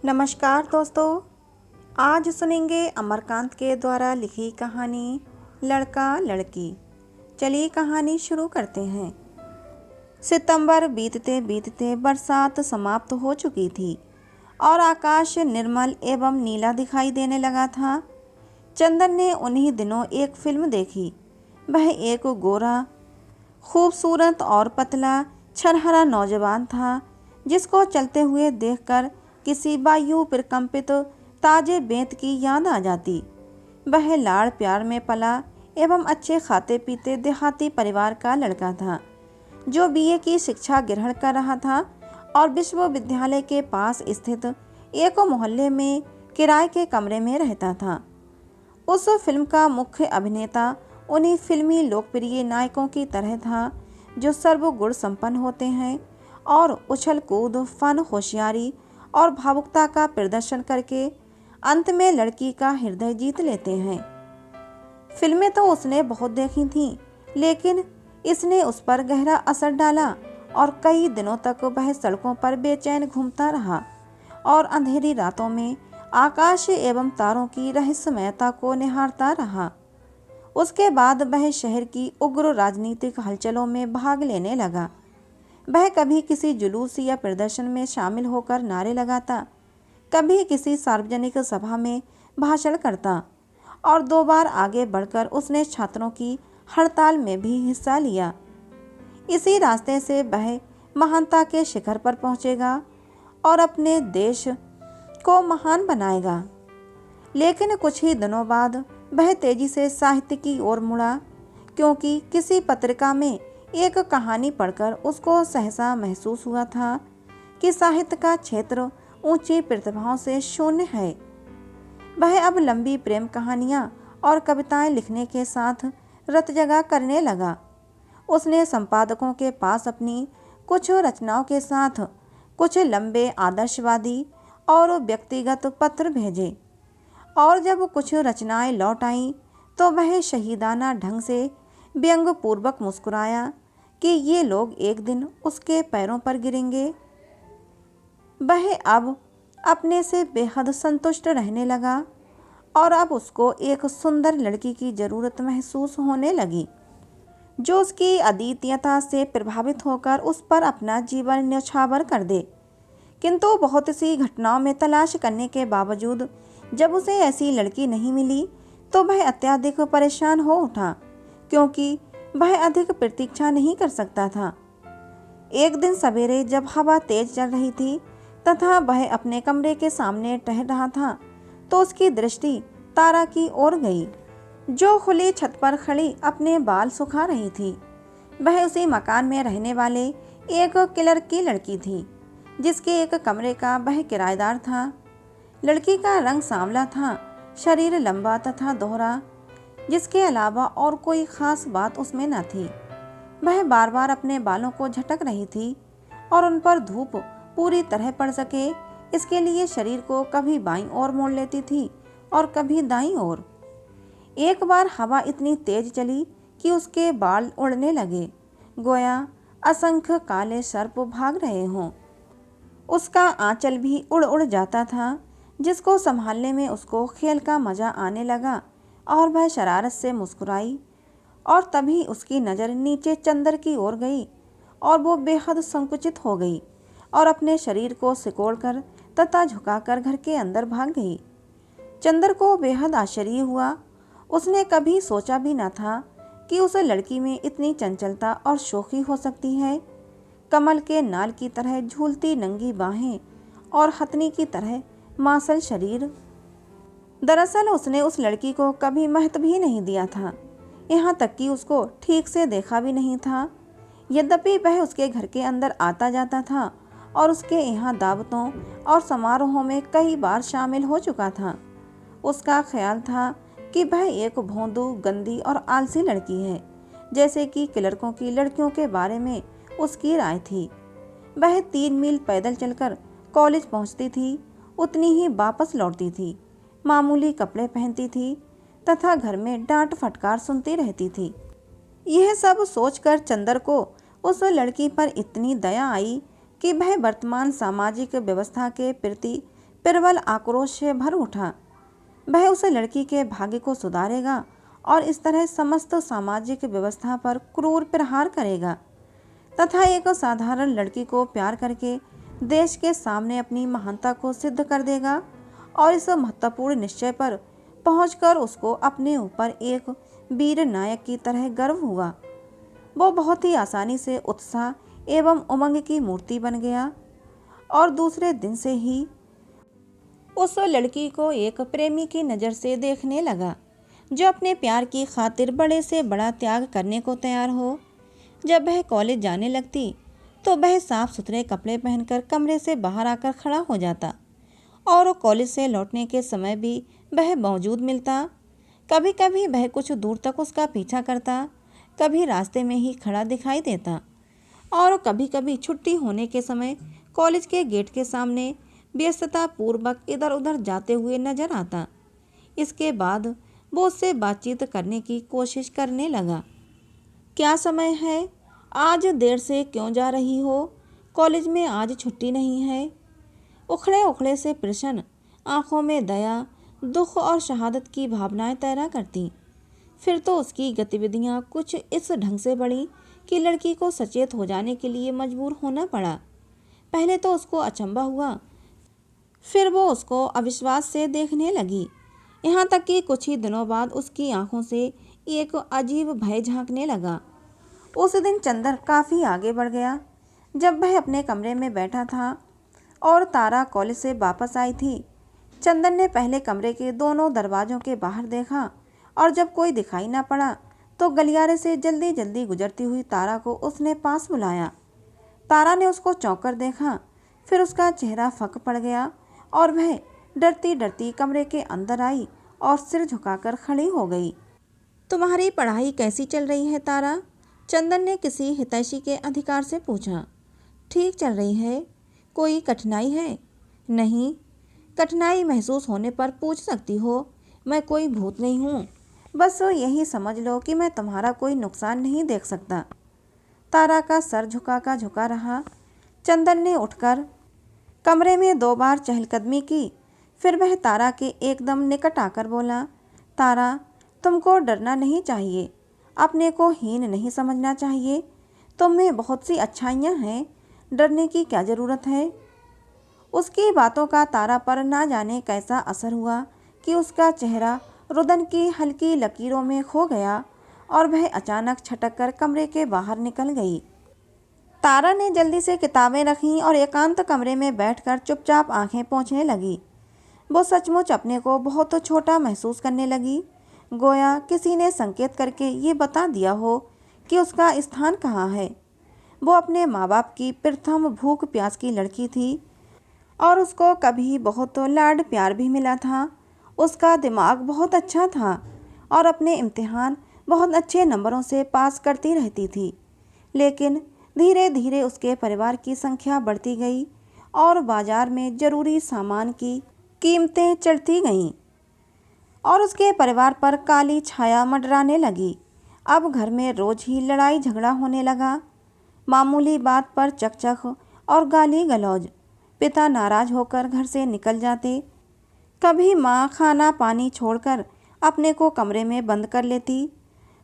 नमस्कार दोस्तों। आज सुनेंगे अमरकांत के द्वारा लिखी कहानी लड़का लड़की। चलिए कहानी शुरू करते हैं। सितंबर बीतते बीतते बरसात समाप्त हो चुकी थी और आकाश निर्मल एवं नीला दिखाई देने लगा था। चंदन ने उन्हीं दिनों एक फिल्म देखी। वह एक गोरा, खूबसूरत और पतला छरहरा नौजवान था, जिसको चलते हुए देखकर किसी वायु प्रकंपित ताजे बेंत की याद आ जाती। वह लाड़ प्यार में पला एवं अच्छे खाते पीते देहाती परिवार का लड़का था, जो बीए की शिक्षा ग्रहण कर रहा था और विश्वविद्यालय के पास स्थित एक मोहल्ले में किराए के कमरे में रहता था। उस फिल्म का मुख्य अभिनेता उन्हीं फिल्मी लोकप्रिय नायकों की तरह था, जो सर्वगुण संपन्न होते हैं और उछल कूद, फन, होशियारी और भावुकता का प्रदर्शन करके अंत में लड़की का हृदय जीत लेते हैं। फिल्में तो उसने बहुत देखी थीं, लेकिन इसने उस पर गहरा असर डाला और कई दिनों तक वह सड़कों पर बेचैन घूमता रहा और अंधेरी रातों में आकाश एवं तारों की रहस्यमयता को निहारता रहा। उसके बाद वह शहर की उग्र राजनीतिक हलचलों में भाग लेने लगा। वह कभी किसी जुलूस या प्रदर्शन में शामिल होकर नारे लगाता, कभी किसी सार्वजनिक सभा में भाषण करता और 2 बार आगे बढ़कर उसने छात्रों की हड़ताल में भी हिस्सा लिया। इसी रास्ते से वह महानता के शिखर पर पहुंचेगा और अपने देश को महान बनाएगा। लेकिन कुछ ही दिनों बाद वह तेजी से साहित्य की ओर मुड़ा, क्योंकि किसी पत्रिका में एक कहानी पढ़कर उसको सहसा महसूस हुआ था कि साहित्य का क्षेत्र ऊंची प्रतिभाओं से शून्य है। वह अब लंबी प्रेम कहानियां और कविताएं लिखने के साथ रत जगा करने लगा। उसने संपादकों के पास अपनी कुछ रचनाओं के साथ कुछ लंबे आदर्शवादी और व्यक्तिगत पत्र भेजे, और जब कुछ रचनाएं लौट आईं तो वह शहीदाना ढंग से व्यंग्यपूर्वक मुस्कुराया कि ये लोग एक दिन उसके पैरों पर गिरेंगे। वह अब अपने से बेहद संतुष्ट रहने लगा और अब उसको एक सुंदर लड़की की ज़रूरत महसूस होने लगी, जो उसकी अद्वितीयता से प्रभावित होकर उस पर अपना जीवन न्यौछावर कर दे। किंतु बहुत सी घटनाओं में तलाश करने के बावजूद जब उसे ऐसी लड़की नहीं मिली तो वह अत्यधिक परेशान हो उठा, क्योंकि वह अधिक प्रतीक्षा नहीं कर सकता था। एक दिन सवेरे जब हवा तेज चल रही थी तथा वह अपने कमरे के सामने टहल रहा था, तो उसकी दृष्टि तारा की ओर गई, जो खुली छत पर खड़ी अपने बाल सुखा रही थी। वह उसी मकान में रहने वाले एक क्लर्क की लड़की थी, जिसके एक कमरे का वह किराएदार था। लड़की का रंग सांवला था, शरीर लंबा तथा दोहरा, जिसके अलावा और कोई खास बात उसमें न थी। वह बार बार अपने बालों को झटक रही थी और उन पर धूप पूरी तरह पड़ सके, इसके लिए शरीर को कभी बाईं ओर मोड़ लेती थी और कभी दाईं ओर। एक बार हवा इतनी तेज चली कि उसके बाल उड़ने लगे, गोया असंख्य काले सर्प भाग रहे हों। उसका आंचल भी उड़ उड़ जाता था, जिसको संभालने में उसको खेल का मजा आने लगा और वह शरारत से मुस्कुराई। और तभी उसकी नज़र नीचे चंदर की ओर गई और वो बेहद संकुचित हो गई और अपने शरीर को सिकोड़कर तथा झुकाकर घर के अंदर भाग गई। चंदर को बेहद आश्चर्य हुआ। उसने कभी सोचा भी न था कि उस लड़की में इतनी चंचलता और शोखी हो सकती है। कमल के नाल की तरह झूलती नंगी बाहें और हथनी की तरह मांसल शरीर। दरअसल उसने उस लड़की को कभी महत्व भी नहीं दिया था, यहाँ तक कि उसको ठीक से देखा भी नहीं था। यद्यपि वह उसके घर के अंदर आता जाता था और उसके यहाँ दावतों और समारोहों में कई बार शामिल हो चुका था। उसका ख्याल था कि वह एक भोंदू, गंदी और आलसी लड़की है, जैसे कि क्लर्कों की लड़कियों के बारे में उसकी राय थी। वह 3 मील पैदल चलकर कॉलेज पहुंचती थी, उतनी ही वापस लौटती थी, मामूली कपड़े पहनती थी तथा घर में डांट फटकार सुनती रहती थी। यह सब सोचकर चंदर को उस लड़की पर इतनी दया आई कि वह वर्तमान सामाजिक व्यवस्था के प्रति प्रबल आक्रोश से भर उठा। वह उस लड़की के भाग्य को सुधारेगा और इस तरह समस्त सामाजिक व्यवस्था पर क्रूर प्रहार करेगा तथा एक साधारण लड़की को प्यार करके देश के सामने अपनी महानता को सिद्ध कर देगा और इस महत्वपूर्ण निश्चय पर पहुंचकर उसको अपने ऊपर एक वीर नायक की तरह गर्व हुआ। वो बहुत ही आसानी से उत्साह एवं उमंग की मूर्ति बन गया और दूसरे दिन से ही उस लड़की को एक प्रेमी की नज़र से देखने लगा जो अपने प्यार की खातिर बड़े से बड़ा त्याग करने को तैयार हो। जब वह कॉलेज जाने लगती तो वह साफ सुथरे कपड़े पहनकर कमरे से बाहर आकर खड़ा हो जाता और कॉलेज से लौटने के समय भी वह मौजूद मिलता। कभी कभी वह कुछ दूर तक उसका पीछा करता, कभी रास्ते में ही खड़ा दिखाई देता और कभी कभी छुट्टी होने के समय कॉलेज के गेट के सामने व्यस्तता पूर्वक इधर उधर जाते हुए नजर आता। इसके बाद वो उससे बातचीत करने की कोशिश करने लगा। क्या समय है? आज देर से क्यों जा रही हो? कॉलेज में आज छुट्टी नहीं है? उखड़े उखड़े से प्रश्न आंखों में दया, दुख और शहादत की भावनाएं तैरा करती। फिर तो उसकी गतिविधियां कुछ इस ढंग से बढ़ी कि लड़की को सचेत हो जाने के लिए मजबूर होना पड़ा। पहले तो उसको अचंभा हुआ, फिर वो उसको अविश्वास से देखने लगी, यहाँ तक कि कुछ ही दिनों बाद उसकी आंखों से एक अजीब भय झांकने लगा। उस दिन चंदर काफ़ी आगे बढ़ गया। जब वह अपने कमरे में बैठा था और तारा कॉलेज से वापस आई थी, चंदन ने पहले कमरे के दोनों दरवाज़ों के बाहर देखा और जब कोई दिखाई ना पड़ा तो गलियारे से जल्दी जल्दी गुजरती हुई तारा को उसने पास बुलाया। तारा ने उसको चौंक कर देखा, फिर उसका चेहरा फक पड़ गया और वह डरती डरती कमरे के अंदर आई और सिर झुकाकर खड़ी हो गई। तुम्हारी पढ़ाई कैसी चल रही है तारा? चंदन ने किसी हितैषी के अधिकार से पूछा। ठीक चल रही है। कोई कठिनाई है? नहीं। कठिनाई महसूस होने पर पूछ सकती हो, मैं कोई भूत नहीं हूँ। बस यही समझ लो कि मैं तुम्हारा कोई नुकसान नहीं देख सकता। तारा का सर झुका रहा। चंदन ने उठकर कमरे में 2 बार चहलकदमी की, फिर वह तारा के एकदम निकट आकर बोला, तारा, तुमको डरना नहीं चाहिए, अपने को हीन नहीं समझना चाहिए। तुम में बहुत सी अच्छाइयाँ हैं, डरने की क्या ज़रूरत है। उसकी बातों का तारा पर ना जाने कैसा असर हुआ कि उसका चेहरा रुदन की हल्की लकीरों में खो गया और वह अचानक छटक कर कमरे के बाहर निकल गई। तारा ने जल्दी से किताबें रखीं और एकांत कमरे में बैठकर चुपचाप आंखें पोंछने लगी। वो सचमुच अपने को बहुत छोटा महसूस करने लगी, गोया किसी ने संकेत करके ये बता दिया हो कि उसका स्थान कहाँ है। वो अपने माँ बाप की प्रथम भूख प्यास की लड़की थी और उसको कभी बहुत लाड प्यार भी मिला था। उसका दिमाग बहुत अच्छा था और अपने इम्तिहान बहुत अच्छे नंबरों से पास करती रहती थी। लेकिन धीरे धीरे उसके परिवार की संख्या बढ़ती गई और बाजार में ज़रूरी सामान की कीमतें चढ़ती गईं और उसके परिवार पर काली छाया मंडराने लगी। अब घर में रोज ही लड़ाई झगड़ा होने लगा, मामूली बात पर चकचक और गाली गलौज। पिता नाराज होकर घर से निकल जाते। कभी माँ खाना पानी छोड़कर अपने को कमरे में बंद कर लेती।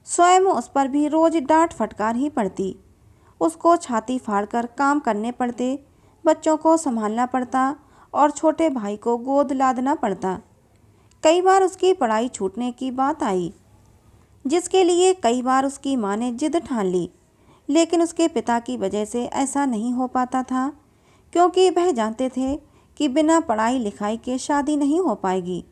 स्वयं उस पर भी रोज डांट फटकार ही पड़ती। उसको छाती फाड़कर काम करने पड़ते, बच्चों को संभालना पड़ता और छोटे भाई को गोद लादना पड़ता। कई बार उसकी पढ़ाई छूटने की बात आई, जिसके लिए कई बार उसकी माँ ने जिद ठान ली, लेकिन उसके पिता की वजह से ऐसा नहीं हो पाता था, क्योंकि वह जानते थे कि बिना पढ़ाई लिखाई के शादी नहीं हो पाएगी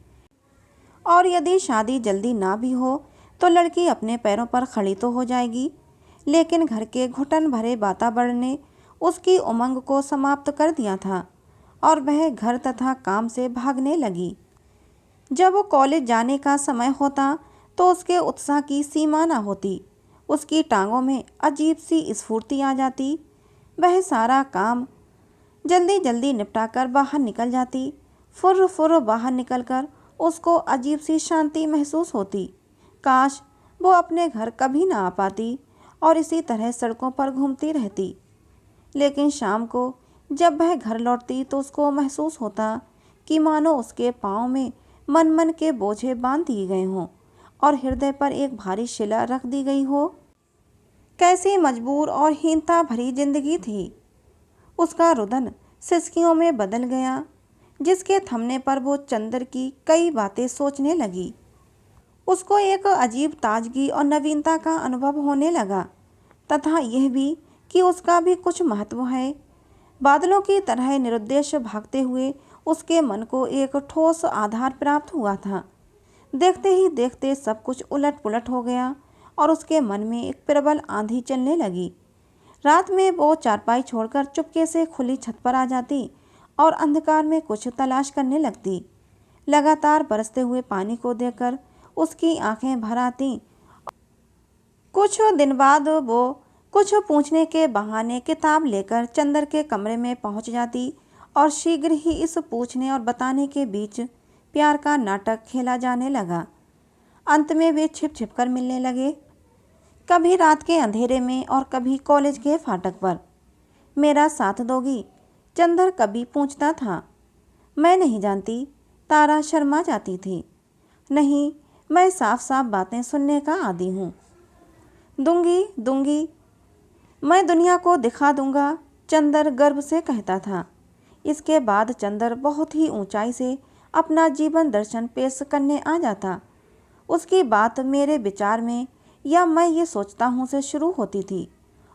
और यदि शादी जल्दी ना भी हो तो लड़की अपने पैरों पर खड़ी तो हो जाएगी। लेकिन घर के घुटन भरे वातावरण ने उसकी उमंग को समाप्त कर दिया था और वह घर तथा काम से भागने लगी। जब वो कॉलेज जाने का समय होता तो उसके उत्साह की सीमा न होती। उसकी टांगों में अजीब सी स्फूर्ति आ जाती। वह सारा काम जल्दी जल्दी निपटाकर बाहर निकल जाती। फुर्र फुर्र बाहर निकलकर उसको अजीब सी शांति महसूस होती। काश वो अपने घर कभी ना आ पाती और इसी तरह सड़कों पर घूमती रहती। लेकिन शाम को जब वह घर लौटती तो उसको महसूस होता कि मानो उसके पाँव में मन मन के बोझे बांध दिए गए हों और हृदय पर एक भारी शिला रख दी गई हो। कैसी मजबूर और हीनता भरी जिंदगी थी। उसका रुदन सिसकियों में बदल गया, जिसके थमने पर वो चंदर की कई बातें सोचने लगी। उसको एक अजीब ताजगी और नवीनता का अनुभव होने लगा, तथा यह भी कि उसका भी कुछ महत्व है। बादलों की तरह निरुद्देश्य भागते हुए उसके मन को एक ठोस आधार प्राप्त हुआ था। देखते ही देखते सब कुछ उलट पुलट हो गया और उसके मन में एक प्रबल आंधी चलने लगी। रात में वो चारपाई छोड़कर चुपके से खुली छत पर आ जाती और अंधकार में कुछ तलाश करने लगती। लगातार बरसते हुए पानी को देखकर उसकी आंखें भर आती। कुछ दिन बाद वो कुछ पूछने के बहाने किताब लेकर चंदर के कमरे में पहुंच जाती और शीघ्र ही इस पूछने और बताने के बीच प्यार का नाटक खेला जाने लगा। अंत में वे छिप छिप कर मिलने लगे, कभी रात के अंधेरे में और कभी कॉलेज के फाटक पर। मेरा साथ दोगी? चंदर कभी पूछता था। मैं नहीं जानती, तारा शर्मा जाती थी। नहीं, मैं साफ साफ बातें सुनने का आदी हूँ। दूंगी दूंगी, मैं दुनिया को दिखा दूंगा, चंदर गर्व से कहता था। इसके बाद चंदर बहुत ही ऊंचाई से अपना जीवन दर्शन पेश करने आ जाता। उसकी बात मेरे विचार में या मैं ये सोचता हूँ से शुरू होती थी।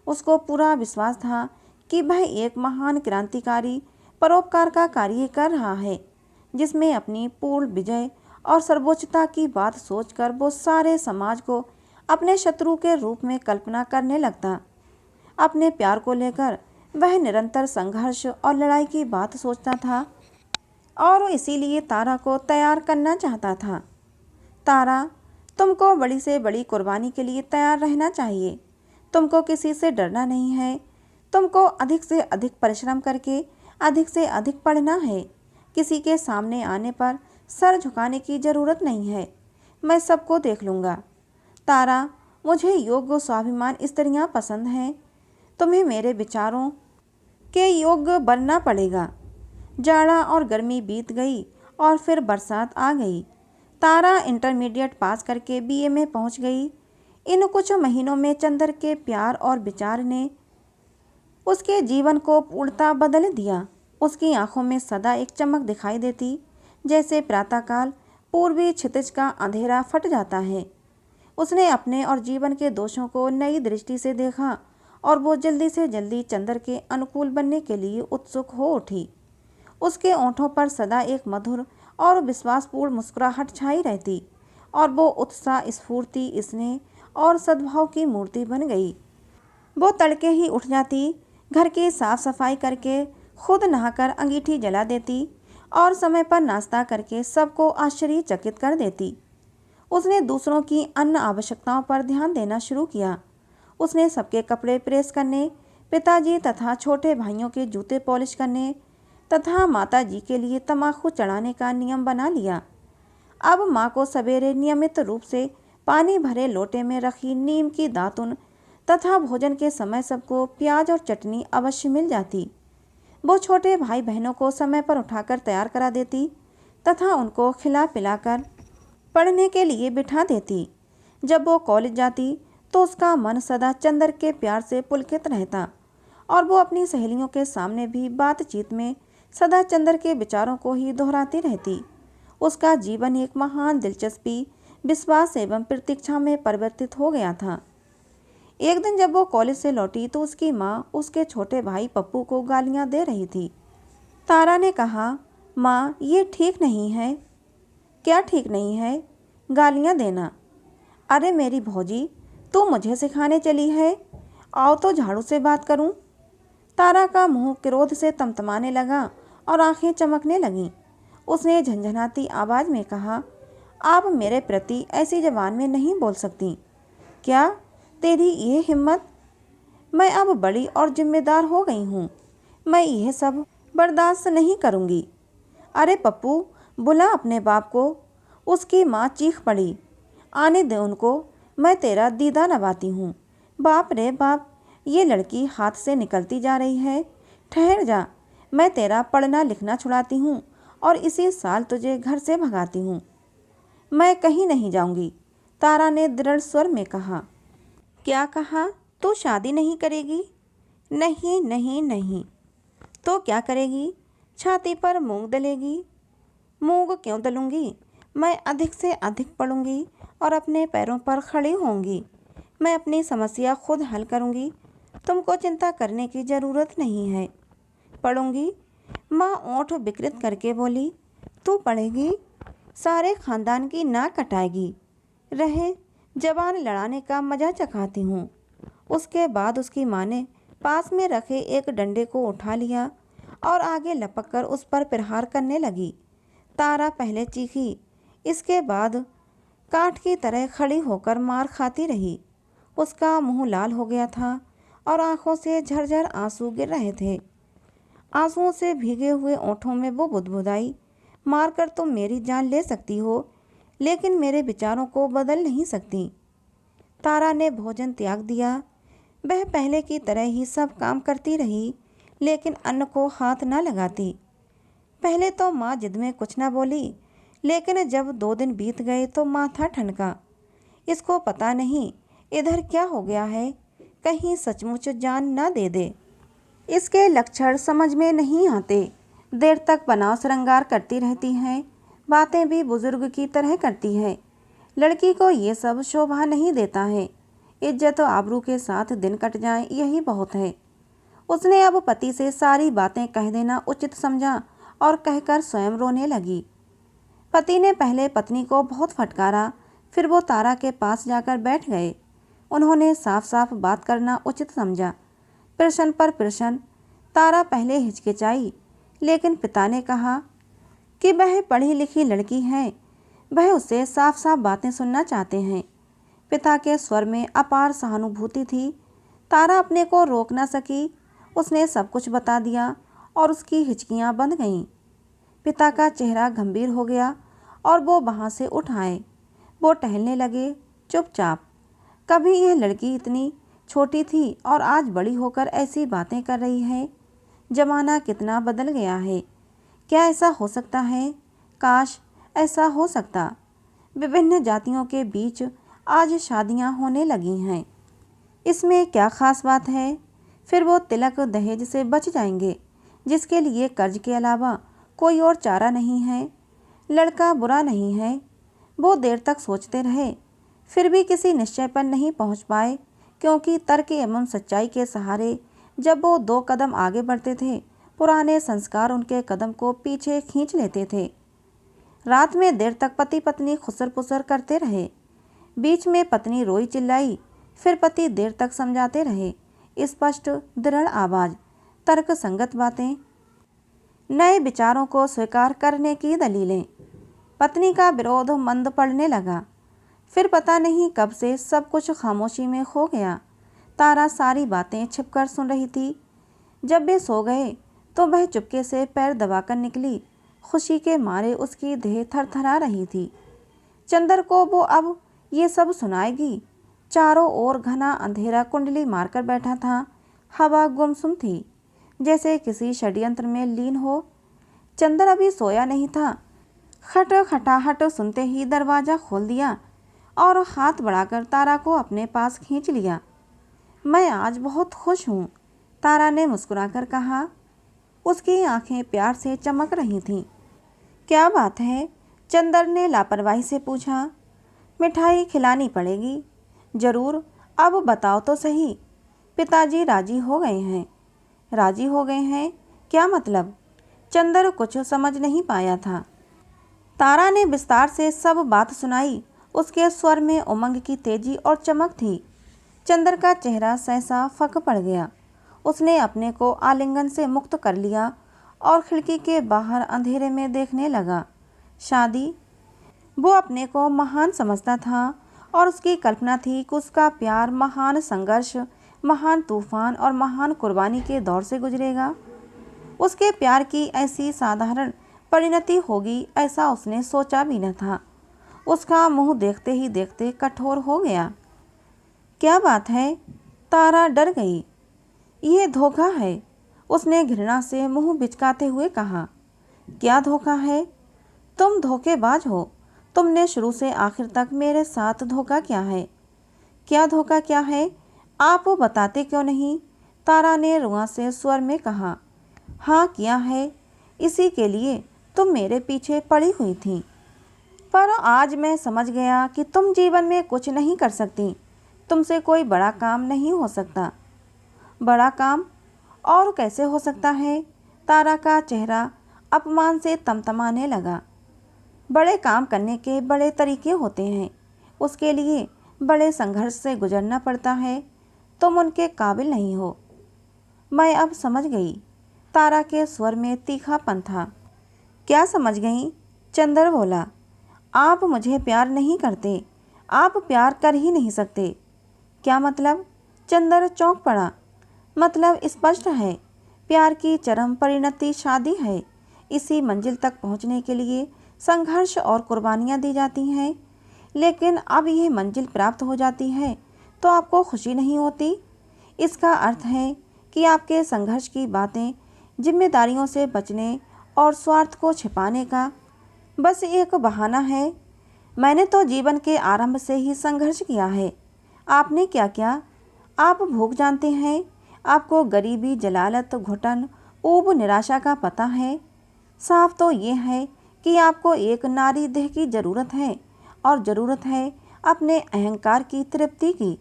उसको पूरा विश्वास था कि वह एक महान क्रांतिकारी परोपकार का कार्य कर रहा है, जिसमें अपनी पूर्ण विजय और सर्वोच्चता की बात सोचकर वो सारे समाज को अपने शत्रु के रूप में कल्पना करने लगता। अपने प्यार को लेकर वह निरंतर संघर्ष और लड़ाई की बात सोचता था और इसीलिए तारा को तैयार करना चाहता था। तारा, तुमको बड़ी से बड़ी कुर्बानी के लिए तैयार रहना चाहिए। तुमको किसी से डरना नहीं है। तुमको अधिक से अधिक परिश्रम करके अधिक से अधिक पढ़ना है। किसी के सामने आने पर सर झुकाने की ज़रूरत नहीं है। मैं सबको देख लूँगा। तारा, मुझे योग्य स्वाभिमान स्त्रियाँ पसंद हैं। तुम्हें मेरे विचारों के योग्य बनना पड़ेगा। जाड़ा और गर्मी बीत गई और फिर बरसात आ गई। तारा इंटरमीडिएट पास करके बीए में पहुंच गई। इन कुछ महीनों में चंदर के प्यार और विचार ने उसके जीवन को पूर्णतः बदल दिया। उसकी आंखों में सदा एक चमक दिखाई देती, जैसे प्रातःकाल पूर्वी क्षितिज का अंधेरा फट जाता है। उसने अपने और जीवन के दोषों को नई दृष्टि से देखा और वो जल्दी से जल्दी चंदर के अनुकूल बनने के लिए उत्सुक हो उठी। उसके ओंठों पर सदा एक मधुर और विश्वासपूर्ण मुस्कुराहट छाई रहती और वो उत्साह, स्फूर्ति, स्नेह और सद्भाव की मूर्ति बन गई। वो तड़के ही उठ जाती, घर की साफ सफाई करके खुद नहाकर अंगीठी जला देती और समय पर नाश्ता करके सबको आश्चर्यचकित कर देती। उसने दूसरों की अन्य आवश्यकताओं पर ध्यान देना शुरू किया। उसने सबके कपड़े प्रेस करने, पिताजी तथा छोटे भाइयों के जूते पॉलिश करने तथा माताजी के लिए तम्बाकू चढ़ाने का नियम बना लिया। अब माँ को सवेरे नियमित रूप से पानी भरे लोटे में रखी नीम की दातुन तथा भोजन के समय सबको प्याज और चटनी अवश्य मिल जाती। वो छोटे भाई बहनों को समय पर उठाकर तैयार करा देती तथा उनको खिला पिलाकर पढ़ने के लिए बिठा देती। जब वो कॉलेज जाती तो उसका मन सदा चंदर के प्यार से पुलकित रहता और वो अपनी सहेलियों के सामने भी बातचीत में सदा चंदर के विचारों को ही दोहराती रहती। उसका जीवन एक महान दिलचस्पी, विश्वास एवं प्रतीक्षा में परिवर्तित हो गया था। एक दिन जब वो कॉलेज से लौटी तो उसकी माँ उसके छोटे भाई पप्पू को गालियाँ दे रही थी। तारा ने कहा, माँ, ये ठीक नहीं है। क्या ठीक नहीं है? गालियाँ देना। अरे मेरी भौजी, तू मुझे सिखाने चली है? आओ तो झाड़ू से बात करूं। तारा का मुंह क्रोध से तमतमाने लगा और आंखें चमकने लगीं। उसने झंझनाती आवाज़ में कहा, आप मेरे प्रति ऐसी ज़बान में नहीं बोल सकती। क्या तेरी ये हिम्मत? मैं अब बड़ी और जिम्मेदार हो गई हूँ। मैं यह सब बर्दाश्त नहीं करूँगी। अरे पप्पू, बुला अपने बाप को। उसकी माँ चीख पड़ी। आने दे उनको, मैं तेरा दीदा नवाती हूँ। बाप रे बाप, ये लड़की हाथ से निकलती जा रही है। ठहर जा, मैं तेरा पढ़ना लिखना छुड़ाती हूँ और इसी साल तुझे घर से भगाती हूँ। मैं कहीं नहीं जाऊंगी, तारा ने दृढ़ स्वर में कहा। क्या कहा? तू शादी नहीं करेगी? नहीं नहीं नहीं। तो क्या करेगी? छाती पर मूंग दलेगी? मूंग क्यों दलूंगी? मैं अधिक से अधिक पढ़ूंगी और अपने पैरों पर खड़ी होंगी। मैं अपनी समस्या खुद हल करूंगी। तुमको चिंता करने की ज़रूरत नहीं है। पढ़ूंगी? माँ ओंठ विकृत करके बोली। तू पढ़ेगी? सारे खानदान की नाक कटाएगी। रहे, जबान लड़ाने का मजा चखाती हूँ। उसके बाद उसकी माँ ने पास में रखे एक डंडे को उठा लिया और आगे लपक कर उस पर प्रहार करने लगी। तारा पहले चीखी, इसके बाद काठ की तरह खड़ी होकर मार खाती रही। उसका मुंह लाल हो गया था और आंखों से झरझर आंसू गिर रहे थे। आंसुओं से भीगे हुए ओंठों में वो बुदबुदाई, मारकर तुम मेरी जान ले सकती हो, लेकिन मेरे विचारों को बदल नहीं सकती। तारा ने भोजन त्याग दिया। वह पहले की तरह ही सब काम करती रही, लेकिन अन्न को हाथ न लगाती। पहले तो माँ जिद में कुछ न बोली, लेकिन जब 2 दिन बीत गए तो माथा ठनका। इसको पता नहीं इधर क्या हो गया है, कहीं सचमुच जान न दे दे। इसके लक्षण समझ में नहीं आते। देर तक बनाव श्रृंगार करती रहती हैं, बातें भी बुजुर्ग की तरह करती है। लड़की को ये सब शोभा नहीं देता है। इज्जत और आबरू के साथ दिन कट जाए, यही बहुत है। उसने अब पति से सारी बातें कह देना उचित समझा और कहकर स्वयं रोने लगी। पति ने पहले पत्नी को बहुत फटकारा, फिर वो तारा के पास जाकर बैठ गए। उन्होंने साफ साफ बात करना उचित समझा। प्रश्न पर प्रश्न। तारा पहले हिचकिचाई, लेकिन पिता ने कहा कि वह पढ़ी लिखी लड़की है, वह उससे साफ साफ बातें सुनना चाहते हैं। पिता के स्वर में अपार सहानुभूति थी। तारा अपने को रोक न सकी। उसने सब कुछ बता दिया और उसकी हिचकियां बंध गईं। पिता का चेहरा गंभीर हो गया और वो वहाँ से उठ आए। वो टहलने लगे चुपचाप। कभी यह लड़की इतनी छोटी थी और आज बड़ी होकर ऐसी बातें कर रही है। जमाना कितना बदल गया है। क्या ऐसा हो सकता है? काश ऐसा हो सकता। विभिन्न जातियों के बीच आज शादियां होने लगी हैं। इसमें क्या खास बात है? फिर वो तिलक दहेज से बच जाएंगे, जिसके लिए कर्ज के अलावा कोई और चारा नहीं है। लड़का बुरा नहीं है। वो देर तक सोचते रहे, फिर भी किसी निश्चय पर नहीं पहुंच पाए, क्योंकि तर्क एवं सच्चाई के सहारे जब वो 2 कदम आगे बढ़ते थे, पुराने संस्कार उनके कदम को पीछे खींच लेते थे। रात में देर तक पति पत्नी खुसर पुसर करते रहे। बीच में पत्नी रोई चिल्लाई, फिर पति देर तक समझाते रहे। स्पष्ट दृढ़ आवाज़, तर्क संगत बातें, नए विचारों को स्वीकार करने की दलीलें। पत्नी का विरोध मंद पड़ने लगा। फिर पता नहीं कब से सब कुछ खामोशी में खो गया। तारा सारी बातें छिपकर सुन रही थी। जब वे सो गए तो वह चुपके से पैर दबाकर निकली। खुशी के मारे उसकी देह थरथरा रही थी। चंदर को वो अब ये सब सुनाएगी। चारों ओर घना अंधेरा कुंडली मारकर बैठा था। हवा गुमसुम थी, जैसे किसी षड्यंत्र में लीन हो। चंदर अभी सोया नहीं था। खट खटाहट सुनते ही दरवाज़ा खोल दिया और हाथ बढ़ाकर तारा को अपने पास खींच लिया। मैं आज बहुत खुश हूँ, तारा ने मुस्कुराकर कहा। उसकी आंखें प्यार से चमक रही थीं। क्या बात है? चंदर ने लापरवाही से पूछा। मिठाई खिलानी पड़ेगी। जरूर, अब बताओ तो सही। पिताजी राजी हो गए हैं। राजी हो गए हैं? क्या मतलब? चंदर कुछ समझ नहीं पाया था। तारा ने विस्तार से सब बात सुनाई। उसके स्वर में उमंग की तेजी और चमक थी। चंदर का चेहरा सहसा फक पड़ गया। उसने अपने को आलिंगन से मुक्त कर लिया और खिड़की के बाहर अंधेरे में देखने लगा। शादी? वो अपने को महान समझता था और उसकी कल्पना थी कि उसका प्यार महान संघर्ष, महान तूफान और महान कुर्बानी के दौर से गुजरेगा। उसके प्यार की ऐसी साधारण परिणति होगी, ऐसा उसने सोचा भी न था। उसका मुंह देखते ही देखते कठोर हो गया। क्या बात है? तारा डर गई। ये धोखा है, उसने घृणा से मुंह बिचकाते हुए कहा। क्या धोखा है? तुम धोखेबाज हो। तुमने शुरू से आखिर तक मेरे साथ धोखा किया है। क्या धोखा क्या है? आप वो बताते क्यों नहीं? तारा ने रुआं से स्वर में कहा। हाँ किया है, इसी के लिए तुम मेरे पीछे पड़ी हुई थी। पर आज मैं समझ गया कि तुम जीवन में कुछ नहीं कर सकती। तुमसे कोई बड़ा काम नहीं हो सकता। बड़ा काम? और कैसे हो सकता है? तारा का चेहरा अपमान से तमतमाने लगा। बड़े काम करने के बड़े तरीके होते हैं, उसके लिए बड़े संघर्ष से गुजरना पड़ता है। तुम उनके काबिल नहीं हो। मैं अब समझ गई। तारा के स्वर में तीखापन था। क्या समझ गई? चंदर बोला। आप मुझे प्यार नहीं करते। आप प्यार कर ही नहीं सकते। क्या मतलब? चंदर चौंक पड़ा। मतलब स्पष्ट है। प्यार की चरम परिणति शादी है। इसी मंजिल तक पहुंचने के लिए संघर्ष और कुर्बानियां दी जाती हैं। लेकिन अब यह मंजिल प्राप्त हो जाती है तो आपको खुशी नहीं होती। इसका अर्थ है कि आपके संघर्ष की बातें जिम्मेदारियों से बचने और स्वार्थ को छिपाने का बस एक बहाना है। मैंने तो जीवन के आरंभ से ही संघर्ष किया है। आपने क्या किया? आप भूख जानते हैं। आपको गरीबी, जलालत, घुटन, ऊब, निराशा का पता है। साफ तो ये है कि आपको एक नारी देह की ज़रूरत है और ज़रूरत है अपने अहंकार की तृप्ति की।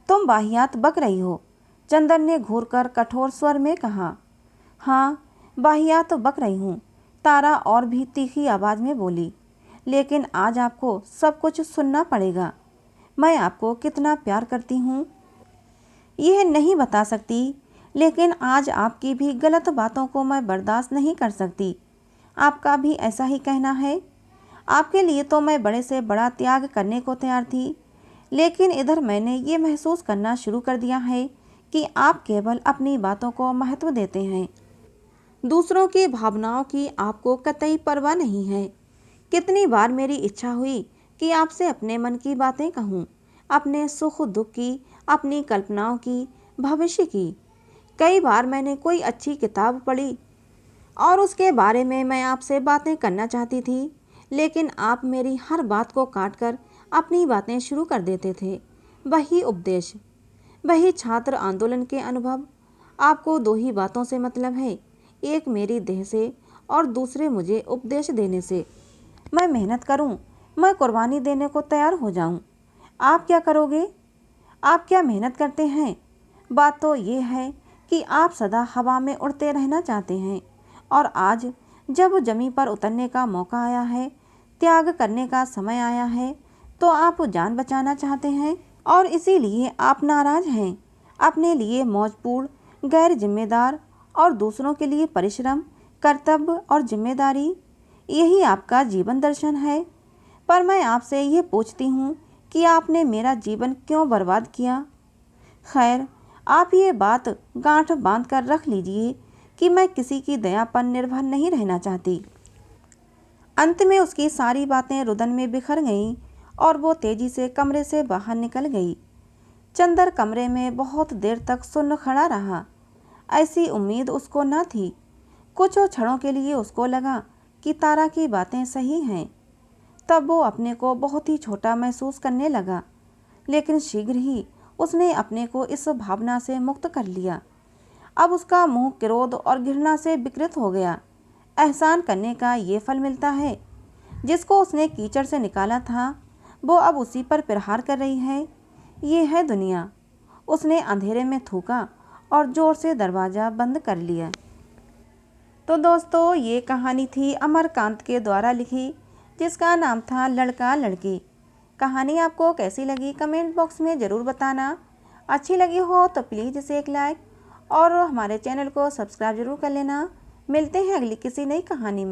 तुम वाहियात बक रही हो, चंदन ने घूरकर कठोर स्वर में कहा। हाँ, वाहियात बक रही हूँ, तारा और भी तीखी आवाज़ में बोली। लेकिन आज आपको सब कुछ सुनना पड़ेगा। मैं आपको कितना प्यार करती हूँ यह नहीं बता सकती, लेकिन आज आपकी भी गलत बातों को मैं बर्दाश्त नहीं कर सकती। आपका भी ऐसा ही कहना है। आपके लिए तो मैं बड़े से बड़ा त्याग करने को तैयार थी, लेकिन इधर मैंने ये महसूस करना शुरू कर दिया है कि आप केवल अपनी बातों को महत्व देते हैं। दूसरों की भावनाओं की आपको कतई परवाह नहीं है। कितनी बार मेरी इच्छा हुई कि आपसे अपने मन की बातें कहूँ, अपने सुख दुख की, अपनी कल्पनाओं की, भविष्य की। कई बार मैंने कोई अच्छी किताब पढ़ी और उसके बारे में मैं आपसे बातें करना चाहती थी, लेकिन आप मेरी हर बात को काटकर अपनी बातें शुरू कर देते थे। वही उपदेश, वही छात्र आंदोलन के अनुभव। आपको दो ही बातों से मतलब है, एक मेरी देह से और दूसरे मुझे उपदेश देने से। मैं मेहनत करूं, मैं कुर्बानी देने को तैयार हो जाऊं। आप क्या करोगे? आप क्या मेहनत करते हैं? बात तो ये है कि आप सदा हवा में उड़ते रहना चाहते हैं, और आज जब जमीन पर उतरने का मौका आया है, त्याग करने का समय आया है, तो आप जान बचाना चाहते हैं और इसीलिए आप नाराज हैं। अपने लिए मौजपूर्ण, गैर जिम्मेदार और दूसरों के लिए परिश्रम, कर्तव्य और जिम्मेदारी, यही आपका जीवन दर्शन है। पर मैं आपसे ये पूछती हूँ कि आपने मेरा जीवन क्यों बर्बाद किया? खैर, आप ये बात गांठ बांध कर रख लीजिए कि मैं किसी की दया पर निर्भर नहीं रहना चाहती। अंत में उसकी सारी बातें रुदन में बिखर गईं और वो तेजी से कमरे से बाहर निकल गई। चंदर कमरे में बहुत देर तक सुन्न खड़ा रहा। ऐसी उम्मीद उसको न थी। कुछ क्षणों के लिए उसको लगा कि तारा की बातें सही हैं। तब वो अपने को बहुत ही छोटा महसूस करने लगा, लेकिन शीघ्र ही उसने अपने को इस भावना से मुक्त कर लिया। अब उसका मुंह क्रोध और घृणा से विकृत हो गया। एहसान करने का ये फल मिलता है। जिसको उसने कीचड़ से निकाला था, वो अब उसी पर प्रहार कर रही है। ये है दुनिया। उसने अंधेरे में थूका और जोर से दरवाज़ा बंद कर लिया। तो दोस्तों, ये कहानी थी अमरकांत के द्वारा लिखी, जिसका नाम था लड़का लड़की। कहानी आपको कैसी लगी कमेंट बॉक्स में ज़रूर बताना। अच्छी लगी हो तो प्लीज़ इसे एक लाइक और हमारे चैनल को सब्सक्राइब जरूर कर लेना। मिलते हैं अगली किसी नई कहानी में।